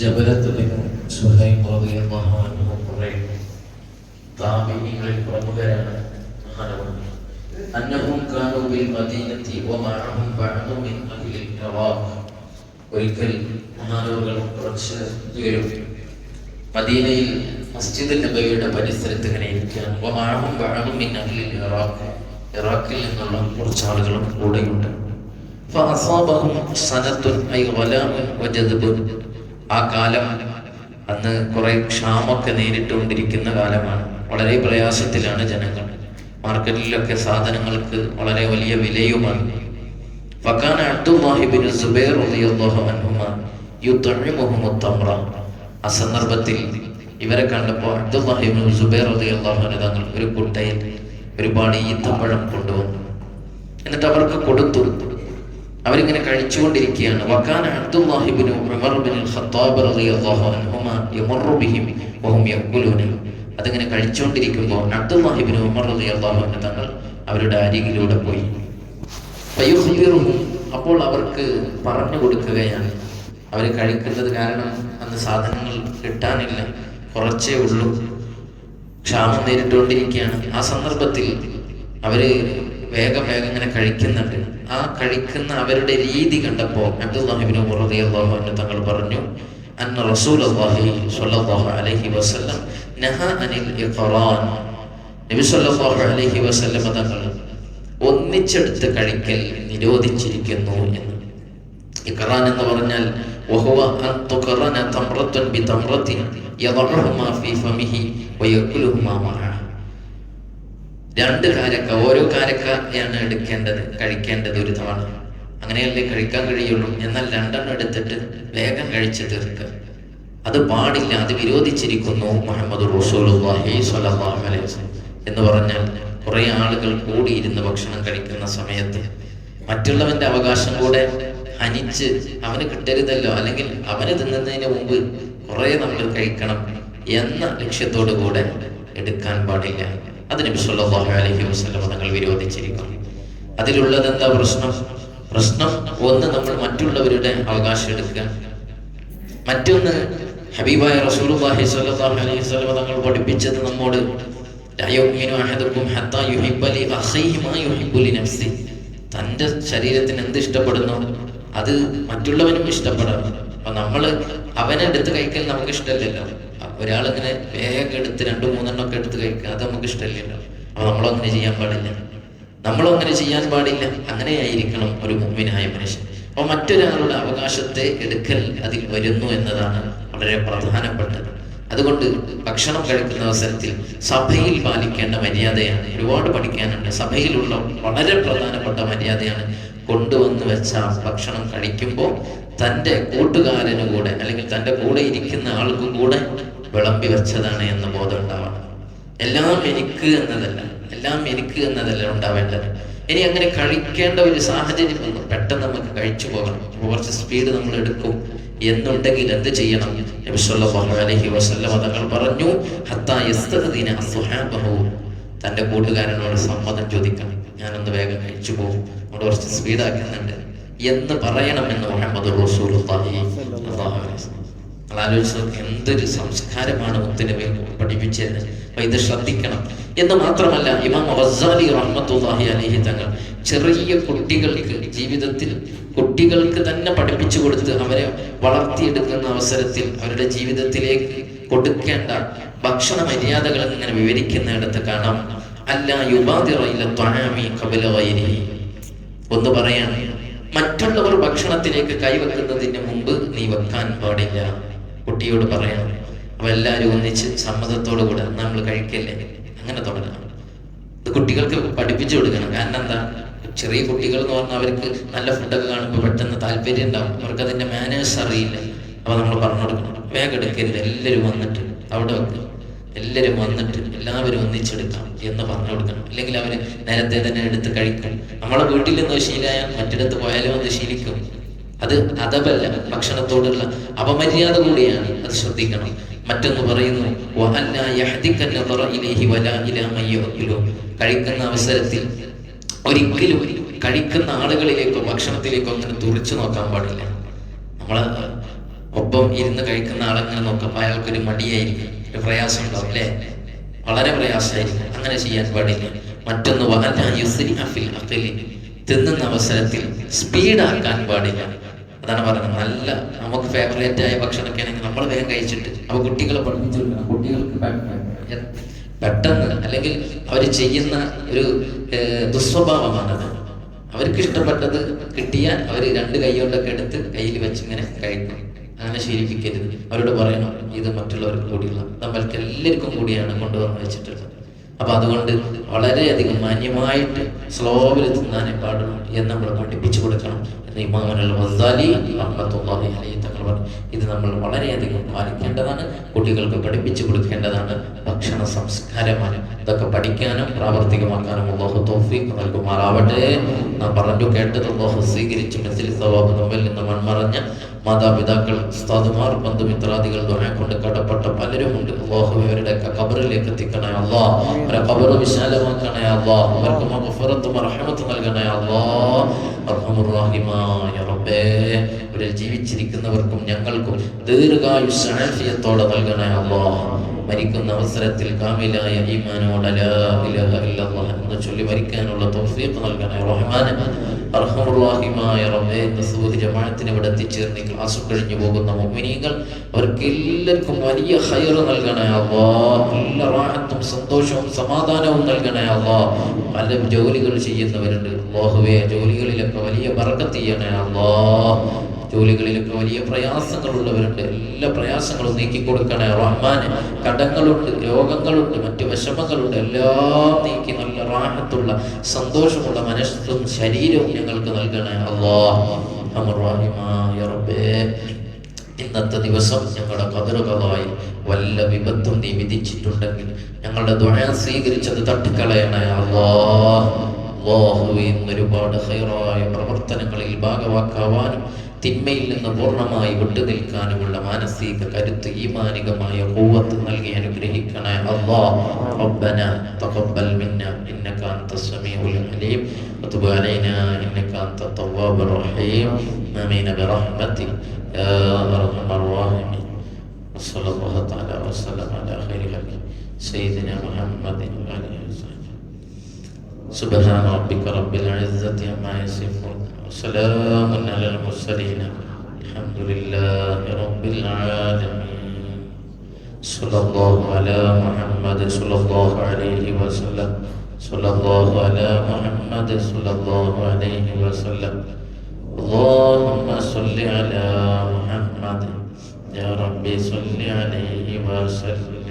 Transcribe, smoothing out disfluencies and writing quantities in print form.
ജബലത്തുബിൻ Suhaim റളിയല്ലാഹു അൻഹു പറയും, താബിഈങ്ങളിൽ പ്രമുഖരാണ് മഹാനവർ. അന്നഹും കാനൂ ബിൽ മദീനത്തി വമഅഹും ബഅദു മിൻ അഹ്ലിൽ ഇറാഖ്. ഒരിക്കൽ മഹാനവറുകൾ കുറച്ച് പേരും മദീനയിൽ മസ്ജിദ് നബവിയുടെ പരിസരത്ത് ഇങ്ങനെ ഇരിക്കുകയാണ്. വമഅഹും ബഅദു മിൻ അഹ്ലിൽ ഇറാഖ്. ഇറാഖിൽ നിന്നുള്ള കുറച്ച് ആളുകളും കൂടെയുണ്ട്. ഫഅസാബഹും സനത്തുൻ ഐ ഗലാഉൻ വജദ്ബുൻ. ആ കാലം അന്ന് കുറെ ക്ഷാമൊക്കെ നേരിട്ടുകൊണ്ടിരിക്കുന്ന കാലമാണ്. വളരെ പ്രയാസത്തിലാണ് ജനങ്ങൾ. മാർക്കറ്റിലൊക്കെ സാധനങ്ങൾക്ക് വളരെ വലിയ വിലയുമാണ്. ഫകാന അബ്ദുല്ലാഹി ഇബ്നു സുബൈർ റളിയല്ലാഹു അൻഹുമാ യുത്ഇമുഹും തംറ. ആ സന്ദർഭത്തിൽ ഇവരെ കണ്ടപ്പോൾ അബ്ദുല്ലാഹി ഇബ്നു സുബൈർ റളിയല്ലാഹു അൻഹു തങ്ങൾ ഒരു കുട്ടയിൽ ഒരുപാട് ഈത്തപ്പഴം കൊണ്ടുവന്നു. എന്നിട്ട് അവർക്ക് കൊടുത്തു. അവരിങ്ങനെ കഴിച്ചുകൊണ്ടിരിക്കുകയാണ്. വകാന അബ്ദുല്ലാഹി ഇബ്നു ഉമർ ഇബ്നുൽ ഖത്താബ് റളിയല്ലാഹു അൻഹുമാ യമറു ബിഹിം വഹും യഖുലൂന. അതിങ്ങനെ കഴിച്ചുകൊണ്ടിരിക്കുമ്പോൾ അബ്ദുല്ലാഹി ഇബ്നു ഉമർ റളിയല്ലാഹു അൻഹു തങ്ങൾ അവരുടെ അരികിലൂടെ പോയി. ഫയുഖ്ബിറുഹും. അപ്പോൾ അവർക്ക് പറഞ്ഞു കൊടുക്കുകയാണ്. അവർ കഴിക്കുന്നത് കാരണം അന്ന് സാധനങ്ങൾ കിട്ടാനില്ല, കുറച്ചേ ഉള്ളൂ, ക്ഷാമം നേരിട്ടുകൊണ്ടിരിക്കുകയാണ്. ആ സന്ദർഭത്തിൽ അവര് വേഗം ഇങ്ങനെ കഴിക്കുന്നുണ്ട്. ആ കഴിക്കുന്ന അവരുടെ രീതി കണ്ടപ്പോൾ അബ്ദുല്ലാഹി ഇബ്നു ഉമർ റളിയല്ലാഹു അൻഹു തങ്ങൾ പറഞ്ഞു, അന്ന റസൂലുള്ളാഹി സ്വല്ലല്ലാഹു അലൈഹി വസല്ലം നഹാ അനിൽ ഇഖ്റാൻ. നബി സ്വല്ലല്ലാഹു അലൈഹി വസല്ലം തങ്ങൾ ഒന്നിച്ചെടുത്ത് കഴിക്കൽ നിരോധിച്ചിരിക്കുന്നു എന്ന്. ഇഖ്റാൻ എന്ന് പറഞ്ഞാൽ വഹുവ അൻ തുഖറന തംറത്തുൻ ബിതംറത്തിൻ യദഉഹുമാ ഫീ ഫമിഹി വയകുലുഹുമാ മഅ. രണ്ട് കാരക്ക, ഓരോ കാരക്കയാണ് കഴിക്കേണ്ടത് ഒരു തവണ. അങ്ങനെയല്ലേ കഴിക്കാൻ കഴിയുള്ളൂ. എന്നാൽ രണ്ടെണ്ണം എടുത്തിട്ട് വേഗം കഴിച്ച് തീർക്കുക, അത് പാടില്ല, അത് വിരോധിച്ചിരിക്കുന്നു മുഹമ്മദ് റസൂലുള്ളാഹി സ്വല്ലല്ലാഹു അലൈഹി വസല്ലം. എന്ന് പറഞ്ഞാൽ കുറെ ആളുകൾ കൂടിയിരുന്ന് ഭക്ഷണം കഴിക്കുന്ന സമയത്ത് മറ്റുള്ളവന്റെ അവകാശം കൂടെ ഹനിച്ച് അവന് കിട്ടരുതല്ലോ, അല്ലെങ്കിൽ അവന് തിന്നുന്നതിന് മുമ്പ് കുറെ നമ്മൾ കഴിക്കണം എന്ന ലക്ഷ്യത്തോടു കൂടെ എടുക്കാൻ പാടില്ല. അത് നബി സല്ലല്ലാഹു അലൈഹി വസല്ലം തങ്ങൾ വിരോധിച്ചിരിക്കുന്നു. അതിലുള്ളത് എന്താ പ്രശ്നം? ഒന്ന്, നമ്മൾ മറ്റുള്ളവരുടെ അവകാശം എടുക്കുക. മറ്റൊന്ന്, ഹബീബായ റസൂലുള്ളാഹി സ്വല്ലല്ലാഹു അലൈഹി വസല്ലം തങ്ങൾ പഠിപ്പിച്ചത് നമ്മോട്, ലാ യുഅ്മിനു അഹദുക്കും ഹത്താ യുഹിബ്ബ ലി അഖീഹി മാ യുഹിബ്ബു ലി നഫ്സി. തൻ്റെ ശരീരത്തിന് എന്ത് ഇഷ്ടപ്പെടുന്നു അത് മറ്റുള്ളവനും ഇഷ്ടപ്പെടണം. അപ്പൊ നമ്മൾ അവനെ എടുത്ത് കഴിക്കൽ നമുക്ക് ഇഷ്ടമല്ലല്ലോ. ഒരാളിങ്ങനെ വേഗം എടുത്ത് 2-3 ഒക്കെ എടുത്ത് കഴിക്കുക, അത് നമുക്ക് ഇഷ്ടമല്ലല്ലോ. അപ്പൊ നമ്മളങ്ങനെ ചെയ്യാൻ പാടില്ല. അങ്ങനെയായിരിക്കണം ഒരു മുഅ്മിനായ മനുഷ്യൻ. അപ്പൊ മറ്റൊരാളുടെ അവകാശത്തെ എടുക്കൽ അതിൽ വരുന്നു എന്നതാണ് വളരെ പ്രധാനപ്പെട്ടത്. അതുകൊണ്ട് ഭക്ഷണം കഴിക്കുന്ന അവസരത്തിൽ സഭയിൽ പാലിക്കേണ്ട മര്യാദയാണ് ഒരുപാട് പഠിക്കാനുണ്ട്. സഭയിലുള്ള വളരെ പ്രധാനപ്പെട്ട മര്യാദയാണ് കൊണ്ടുവന്ന് വെച്ച ഭക്ഷണം കഴിക്കുമ്പോൾ തൻ്റെ കൂട്ടുകാരന് കൂടെ അല്ലെങ്കിൽ തൻ്റെ കൂടെ ഇരിക്കുന്ന ആൾക്ക് കൂടെ വിളമ്പി വെച്ചതാണ് എന്ന ബോധം ഉണ്ടാവണം. എല്ലാം എനിക്ക് എന്നതല്ല ഉണ്ടാവേണ്ടത്. ഇനി അങ്ങനെ കഴിക്കേണ്ട ഒരു സാഹചര്യം വന്നു, പെട്ടെന്ന് നമുക്ക് കഴിച്ചു പോകണം, കുറച്ച് സ്പീഡ് നമ്മൾ എടുക്കും എന്നുണ്ടെങ്കിൽ എന്ത് ചെയ്യണം? നബി സല്ലല്ലാഹു അലൈഹി വസല്ലം തങ്ങൾ പറഞ്ഞു, ഹത്താ യസ്തഅ്ദിന അസ്ഹാബഹു. തൻ്റെ കൂട്ടുകാരനോട് സമ്മതം ചോദിക്കണം, ഞാനൊന്ന് വേഗം കഴിച്ചു പോകും, അവിടെ കുറച്ച് സ്പീഡാക്കുന്നുണ്ട് എന്ന് പറയണമെന്ന് മുഹമ്മദ് റസൂലുള്ളാഹി സ്വല്ലല്ലാഹു അലൈഹി വസല്ലം. ആലോചിച്ചത് എന്തൊരു സംസ്കാരമാണ് മുത്തുനബി പഠിപ്പിച്ചത്. അപ്പൊ ഇത് ശ്രദ്ധിക്കണം. എന്ന് മാത്രമല്ല, ഇമാം ഗസ്സാലി റഹ്മത്തുള്ളാഹി അലൈഹി തങ്ങൾ ചെറിയ കുട്ടികൾക്ക് ജീവിതത്തിൽ കുട്ടികൾക്ക് തന്നെ പഠിപ്പിച്ചു കൊടുത്ത് അവരെ വളർത്തിയെടുക്കുന്ന അവസരത്തിൽ അവരുടെ ജീവിതത്തിലേക്ക് കൊടുക്കേണ്ട ഭക്ഷണ മര്യാദകൾ ഇങ്ങനെ വിവരിക്കുന്നിടത്ത് കാണാം, അല്ലാ യുബാദിറ ഇല ത്വആമി ഖബല ഗൈരിഹി. ഒന്ന് പറയാണ്, മറ്റുള്ളവർ ഭക്ഷണത്തിലേക്ക് കൈവെക്കുന്നതിന് മുമ്പ് നീ വെക്കാൻ പാടില്ല. കുട്ടിയോട് പറയണം. അപ്പൊ എല്ലാവരും ഒന്നിച്ച് സമ്മതത്തോടു കൂടെ നമ്മൾ കഴിക്കല്ലേ, അങ്ങനെ തുടങ്ങണം. ഇത് കുട്ടികൾക്ക് പഠിപ്പിച്ചു കൊടുക്കണം. കാരണം എന്താ, ചെറിയ കുട്ടികൾ എന്ന് പറഞ്ഞാൽ അവർക്ക് നല്ല ഫുഡൊക്കെ കാണുമ്പോൾ പെട്ടെന്ന് താല്പര്യം ഉണ്ടാവും, അവർക്ക് അതിന്റെ മാനേഴ്സ് അറിയില്ല. അപ്പൊ നമ്മൾ പറഞ്ഞു കൊടുക്കണം, വേഗം എടുക്കരുത്, എല്ലാവരും വന്നിട്ട് അവിടെ വെക്കുക, എല്ലാവരും വന്നിട്ട് എല്ലാവരും ഒന്നിച്ചെടുക്കാം എന്ന് പറഞ്ഞു കൊടുക്കണം. അല്ലെങ്കിൽ അവര് നേരത്തെ തന്നെ എടുത്ത് കഴിക്കും. നമ്മളെ വീട്ടിൽ നിന്ന് ശീലമായാൽ മറ്റിടത്ത് പോയാലും അത് ശീലിക്കും. അത് അദബല്ല, ഭക്ഷണത്തോടുള്ള അപമര്യാദ കൂടിയാണ്, അത് ശ്രദ്ധിക്കണം. മറ്റൊന്ന് പറയുന്നു, കഴിക്കുന്ന അവസരത്തിൽ ഒരിക്കലും കഴിക്കുന്ന ആളുകളിലേക്കോ ഭക്ഷണത്തിലേക്കോ അങ്ങനെ തുറിച്ചു നോക്കാൻ പാടില്ല. നമ്മളെ ഒപ്പം ഇരുന്ന് കഴിക്കുന്ന ആളെങ്ങനെ നോക്കുമ്പോൾ അയാൾക്കൊരു മടിയായിരിക്കും, ഒരു പ്രയാസം ഉണ്ടാവും അല്ലേ, വളരെ പ്രയാസമായിരിക്കും. അങ്ങനെ ചെയ്യാൻ പാടില്ല. മറ്റൊന്ന് തിന്നുന്ന അവസരത്തിൽ സ്പീഡാക്കാൻ പാടില്ല. അതാണ് പറയുന്നത്. നല്ല നമുക്ക് ഫേവറേറ്റ് ആയ ഭക്ഷണമൊക്കെ ആണെങ്കിൽ നമ്മൾ വേഗം കഴിച്ചിട്ട് അപ്പോൾ കുട്ടികളെ പഠിപ്പിച്ചു കൊടുക്കണം. കുട്ടികൾക്ക് പെട്ടെന്ന്, അല്ലെങ്കിൽ അവർ ചെയ്യുന്ന ഒരു ദുസ്വഭാവമാണത്. അവർക്ക് ഇഷ്ടപ്പെട്ടത് കിട്ടിയാൽ അവർ രണ്ട് കൈ കൊണ്ടൊക്കെ എടുത്ത് കയ്യിൽ വെച്ച് ഇങ്ങനെ കഴിക്കും. അങ്ങനെ ശീലിപ്പിക്കരുത്. അവരോട് പറയണം, ഇത് മറ്റുള്ളവർക്ക് കൂടിയുള്ള, നമ്മൾക്ക് എല്ലാവർക്കും കൂടിയാണ് കൊണ്ടുവന്ന് വെച്ചിട്ടുള്ളത്. അപ്പൊ അതുകൊണ്ട് വളരെയധികം മാന്യമായിട്ട് സ്ലോവിൽ തിന്നാനേ പാടുള്ളൂ എന്ന് നമ്മൾ പഠിപ്പിച്ചു കൊടുക്കണം എന്ന് ഇമാമുൽ ഗസാലി റഹ്മത്തുള്ളാഹി അലൈഹി തങ്ങൾ പറഞ്ഞു. ഇത് നമ്മൾ വളരെയധികം പാലിക്കേണ്ടതാണ്, കുട്ടികൾക്ക് പഠിപ്പിച്ചു കൊടുക്കേണ്ടതാണ്. ഭക്ഷണ സംസ്കാരമാണ്. ഇതൊക്കെ പഠിക്കാനും പ്രാവർത്തികമാക്കാനും അല്ലാഹു തൗഫീഖ് നൽകുമാറാവട്ടെ. നാം പറഞ്ഞു കേട്ടത് അല്ലാഹു സ്വീകരിച്ചു. മസ്ജിദ് സവാബ് നമ്മിൽ നിന്ന് മൺമറഞ്ഞ മാതാപിതാക്കൾ, ഉസ്താദുമാർ, ബന്ധുമിത്രാദികൾ, ദുആ കൊണ്ട് കടപ്പെട്ട പലരുമുണ്ട്. അല്ലാഹു അവരുടെയൊക്കെ ഖബറിലേക്ക് എത്തിക്കണേ അല്ലാഹ്. അവരുടെ ഖബർ വിശാലമാക്കണേ അല്ലാഹ്. അവർക്ക് മഗ്ഫിറത്തും റഹ്മത്തും നൽകണേ അല്ലാഹ്. അർഹമുർ റഹീമായ റബ്ബേ, അവരിൽ ജീവിച്ചിരിക്കുന്നവർക്കും ഞങ്ങൾക്കും ദീർഘായുസ്സ് ആഫിയത്തോടെ നൽകണേ അല്ലാഹ്. മരിക്കുന്ന അവസരത്തിൽ കാമിലായ ഈമാനോടെ ലാ ഇലാഹ ഇല്ലല്ലാഹ് എന്ന് ചൊല്ലി മരിക്കാനുള്ള തൗഫീഖ് നൽകണേ റഹ്മാനെ. അർഹമുർ റഹീമായ റബ്ബേ, സുബ്ഹി ജമാഅത്തിന് ഇവിടെ എത്തിച്ചേർന്ന് ക്ലാസ് കഴിഞ്ഞു പോകുന്ന മുഅ്മിനീങ്ങൾ അവർക്ക് എല്ലാവർക്കും വലിയ ഖൈർ നൽകണേ അല്ലാഹ്. എല്ലാ റാഹത്തും സന്തോഷവും സമാധാനവും നൽകണേ അല്ലാഹ്. പല ജോലികൾ ചെയ്യുന്നവരുണ്ട് അല്ലാഹുവേ, ജോലികളിലൊക്കെ വലിയ ബറക്കത്ത് ചെയ്യണേ അല്ലാഹ്. ജോലികളിലൊക്കെ വലിയ പ്രയാസങ്ങളുള്ളവരുണ്ട്, എല്ലാ പ്രയാസങ്ങളും നീക്കി കൊടുക്കണേ റഹ്മാനെ. കടങ്ങളുണ്ട്, രോഗങ്ങളുണ്ട്, മറ്റു വിഷമങ്ങളുണ്ട്, എല്ലാം നീക്കി നല്ല റാഹത്തുള്ള സന്തോഷമുള്ള മനസ്സും ശരീരവും ഞങ്ങൾക്ക് നൽകണേ അല്ലാഹ്. റഹീമായ റബ്ബേ, ഇന്നത്തെ ദിവസം ഞങ്ങളുടെ ഖദറുകളായി വല്ല വിപത്തും നീ വിധിച്ചിട്ടുണ്ടെങ്കിൽ ഞങ്ങളുടെ ദുആ സ്വീകരിച്ചത് തട്ടിക്കളയണേ അല്ലാഹ്. അല്ലാഹുവേ, ഇന്നൊരുപാട് ഖൈറായ പ്രവർത്തനങ്ങളിൽ ഭാഗവാക്കാവാനും തിന്മയിൽ നിന്ന് പൂർണ്ണമായി വിട്ടുനിൽക്കാനുമുള്ള മാനസിക കരുത്ത്, ഈമാനികമായ ഖുവ്വത്ത് നൽകി അനുഗ്രഹിക്കണേ അല്ലാഹ്. റബ്ബനാ തഖബ്ബൽ മിന്നാ ഇന്നക അൻതസ് സമീഉൽ അലീം വതുബ് അലൈനാ ഇന്നക അൻതത് തവ്വാബുർ റഹീം. ആമീൻ ബിറഹ്മതിക യാ അർഹമർ റഹീമീൻ. വസല്ലല്ലാഹു തആല വസല്ലം അലാ ഖൈരി ഖൽഖി സയ്യിദിനാ മുഹമ്മദിൻ വഅലിഹി വസല്ലം. സുബ്ഹാന റബ്ബിക റബ്ബിൽ ഇസ്സത്തി അമ്മാ യസിഫൂൻ وسلام على المرسلين الحمد لله رب العالمين. صلى الله على محمد صلى الله عليه وسلم. صلى الله على محمد صلى الله عليه وسلم. اللهم صل على محمد يا ربي صل عليه وسلم.